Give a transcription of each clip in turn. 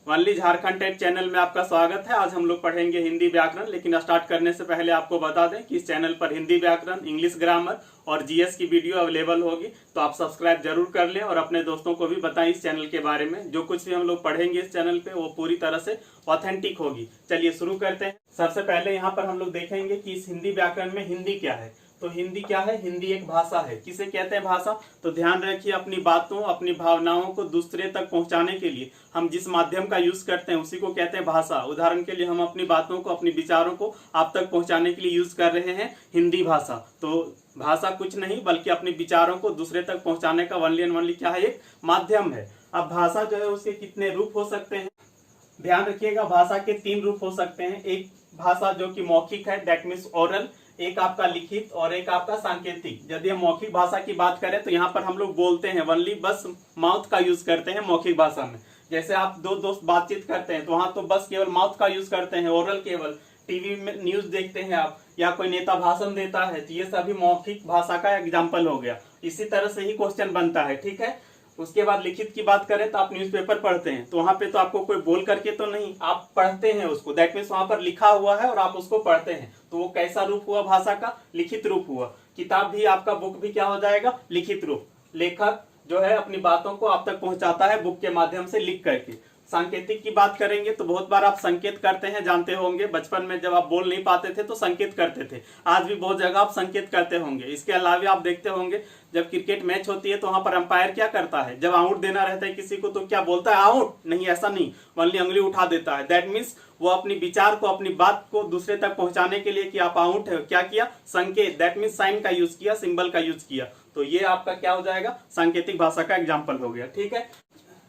Only Jharkhand TET channel में आपका स्वागत है। आज हम लोग पढ़ेंगे हिंदी व्याकरण, लेकिन स्टार्ट करने से पहले आपको बता दें कि इस चैनल पर हिंदी व्याकरण, इंग्लिश ग्रामर और जीएस की वीडियो अवेलेबल होगी, तो आप सब्सक्राइब जरूर कर लें और अपने दोस्तों को भी बताएं इस चैनल के बारे में। जो कुछ भी हम लोग पढ़ेंगे इस चैनल पे वो पूरी तरह से ऑथेंटिक होगी। चलिए शुरू करते हैं। सबसे पहले यहाँ पर हम लोग देखेंगे कि इस हिंदी व्याकरण में हिंदी क्या है। तो हिंदी क्या है? हिंदी एक भाषा है। किसे कहते हैं भाषा? तो ध्यान रखिए, अपनी बातों, अपनी भावनाओं को दूसरे तक पहुंचाने के लिए हम जिस माध्यम का यूज करते हैं उसी को कहते हैं भाषा। उदाहरण के लिए हम अपनी बातों को, अपनी विचारों को आप तक पहुंचाने के लिए यूज कर रहे हैं हिंदी भाषा। तो भाषा कुछ नहीं बल्कि अपने विचारों को दूसरे तक पहुंचाने का वनली एंड वनली क्या है? एक माध्यम है। अब भाषा जो है उसके कितने रूप हो सकते हैं? ध्यान रखिएगा, भाषा के 3 रूप हो सकते हैं। एक भाषा जो कि मौखिक है, दैट मीन्स ओरल, एक आपका लिखित और एक आपका सांकेतिक। यदि हम मौखिक भाषा की बात करें तो यहाँ पर हम लोग बोलते हैं वनली, बस माउथ का यूज करते हैं मौखिक भाषा में। जैसे आप दो दोस्त बातचीत करते हैं तो वहां तो बस केवल माउथ का यूज करते हैं, ओरल केवल। टीवी में न्यूज देखते हैं आप, या कोई नेता भाषण देता है, तो ये सभी मौखिक भाषा का एग्जाम्पल हो गया। इसी तरह से ही क्वेश्चन बनता है, ठीक है। उसके बाद लिखित की बात करें तो आप न्यूज़पेपर पढ़ते हैं, तो वहां पे तो आपको कोई बोल करके तो नहीं, आप पढ़ते हैं उसको, दैट मीन्स वहां पर लिखा हुआ है और आप उसको पढ़ते हैं। तो वो कैसा रूप हुआ भाषा का? लिखित रूप हुआ। किताब भी आपका, बुक भी क्या हो जाएगा? लिखित रूप। लेखक जो है अपनी बातों को आप तक पहुंचाता है बुक के माध्यम से लिख करके। सांकेतिक की बात करेंगे तो बहुत बार आप संकेत करते हैं, जानते होंगे। बचपन में जब आप बोल नहीं पाते थे तो संकेत करते थे, आज भी बहुत जगह आप संकेत करते होंगे। इसके अलावा आप देखते होंगे जब क्रिकेट मैच होती है तो वहां पर अंपायर क्या करता है? जब आउट देना रहता है किसी को तो क्या बोलता है? आउट नहीं, ऐसा नहीं, वनली अंगुली उठा देता है। दैट मीन्स वो अपनी विचार को, अपनी बात को दूसरे तक पहुंचाने के लिए कि आप आउट है, क्या किया? संकेत, दैट मीन्स साइन का यूज किया, सिंबल का यूज किया। तो ये आपका क्या हो जाएगा? सांकेतिक भाषा का एग्जाम्पल हो गया, ठीक है।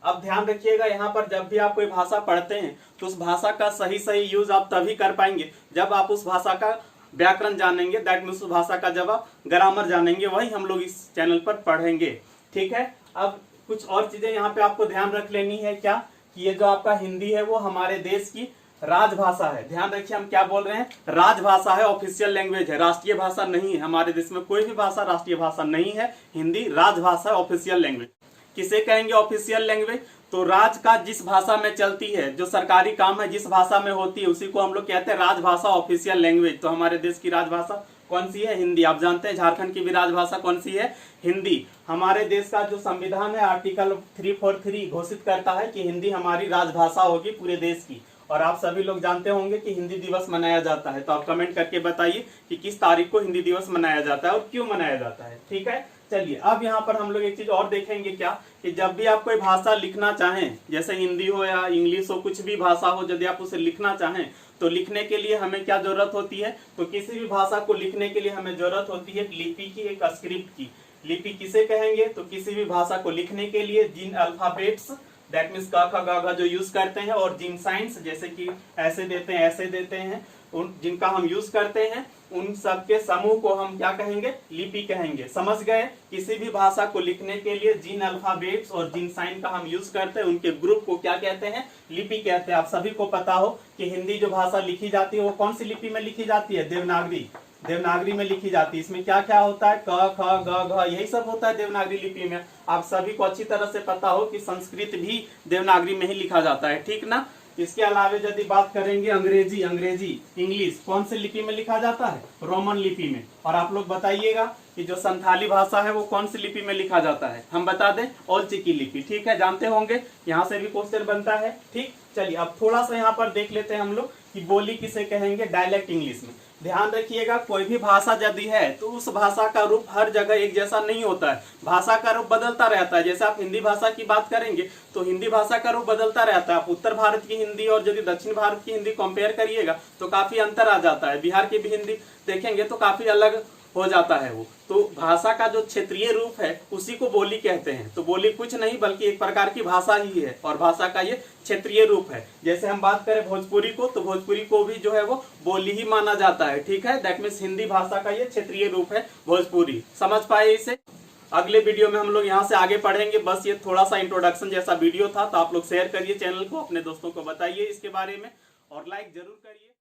अब ध्यान रखिएगा, यहाँ पर जब भी आप कोई भाषा पढ़ते हैं तो उस भाषा का सही सही यूज आप तभी कर पाएंगे जब आप उस भाषा का व्याकरण जानेंगे, दैट मीन्स उस भाषा का जब आप ग्रामर जानेंगे। वही हम लोग इस चैनल पर पढ़ेंगे, ठीक है। अब कुछ और चीजें यहाँ पे आपको ध्यान रख लेनी है, क्या कि ये जो आपका हिंदी है वो हमारे देश की राजभाषा है। ध्यान रखिए, हम क्या बोल रहे हैं? राजभाषा है, ऑफिशियल लैंग्वेज है, राष्ट्रीय भाषा नहीं है। हमारे देश में कोई भी भाषा राष्ट्रीय भाषा नहीं है, हिंदी राजभाषा है, ऑफिशियल लैंग्वेज। किसे कहेंगे ऑफिशियल लैंग्वेज? तो राज का जिस भाषा में चलती है, जो सरकारी काम है जिस भाषा में होती है, उसी को हम लोग कहते हैं राजभाषा, ऑफिशियल लैंग्वेज। तो हमारे देश की राजभाषा कौन सी है? हिंदी। आप जानते हैं झारखंड की भी राजभाषा कौन सी है? हिंदी। हमारे देश का जो संविधान है आर्टिकल 343 घोषित करता है कि हिंदी हमारी राजभाषा होगी पूरे देश की। और आप सभी लोग जानते होंगे कि हिंदी दिवस मनाया जाता है, तो आप कमेंट करके बताइए कि किस तारीख को हिंदी दिवस मनाया जाता है और क्यों मनाया जाता है, ठीक है। चलिए अब यहाँ पर हम लोग एक चीज और देखेंगे, क्या कि जब भी आप कोई भाषा लिखना चाहें, जैसे हिंदी हो या इंग्लिश हो, कुछ भी भाषा हो, यदि आप उसे लिखना चाहें तो लिखने के लिए हमें क्या जरूरत होती है? तो किसी भी भाषा को लिखने के लिए हमें जरूरत होती है लिपि की, एक स्क्रिप्ट की। लिपि किसे कहेंगे? तो किसी भी भाषा को लिखने के लिए जिन अल्फाबेट्स, दैट मीन्स क ख ग घ जो यूज करते हैं, और जिन साइंस जैसे कि ऐसे देते हैं, ऐसे देते हैं, उन जिनका हम यूज करते हैं, उन सब के समूह को हम क्या कहेंगे? लिपि कहेंगे। समझ गए? किसी भी भाषा को लिखने के लिए जिन अल्फाबेट्स और जिन साइन का हम यूज करते हैं उनके ग्रुप को क्या कहते हैं? लिपि कहते हैं। आप सभी को पता हो कि हिंदी जो भाषा लिखी जाती है वो कौन सी लिपि में लिखी जाती है? देवनागरी। देवनागरी में लिखी जाती है। इसमें क्या क्या होता है? क ख ग घ, यही सब होता है देवनागरी लिपि में। आप सभी को अच्छी तरह से पता हो कि संस्कृत भी देवनागरी में ही लिखा जाता है, ठीक ना। इसके अलावा यदि बात करेंगे अंग्रेजी, इंग्लिश कौन सी लिपि में लिखा जाता है? रोमन लिपि में। और आप लोग बताइएगा कि जो संथाली भाषा है वो कौन सी लिपि में लिखा जाता है? हम बता दें, ओलचिकी लिपि, ठीक है, जानते होंगे। यहाँ से भी क्वेश्चन बनता है, ठीक। चलिए अब थोड़ा सा यहाँ पर देख लेते हैं हम लोग कि बोली किसे कहेंगे डायलेक्ट इंग्लिश में। ध्यान रखिएगा, कोई भी भाषा यदि है तो उस भाषा का रूप हर जगह एक जैसा नहीं होता है, भाषा का रूप बदलता रहता है। जैसे आप हिंदी भाषा की बात करेंगे तो हिंदी भाषा का रूप बदलता रहता है। आप उत्तर भारत की हिंदी और यदि दक्षिण भारत की हिंदी कंपेयर करिएगा तो काफी अंतर आ जाता है। बिहार की भी हिंदी देखेंगे तो काफी अलग हो जाता है वो। तो भाषा का जो क्षेत्रीय रूप है उसी को बोली कहते हैं। तो बोली कुछ नहीं बल्कि एक प्रकार की भाषा ही है, और भाषा का ये क्षेत्रीय रूप है। जैसे हम बात करें भोजपुरी को, तो भोजपुरी को भी जो है वो बोली ही माना जाता है, ठीक है। दैट मीन्स हिंदी भाषा का ये क्षेत्रीय रूप है भोजपुरी। समझ पाए इसे? अगले वीडियो में हम लोग यहाँ से आगे पढ़ेंगे। बस ये थोड़ा सा इंट्रोडक्शन जैसा वीडियो था, तो आप लोग शेयर करिए चैनल को, अपने दोस्तों को बताइए इसके बारे में और लाइक जरूर करिए।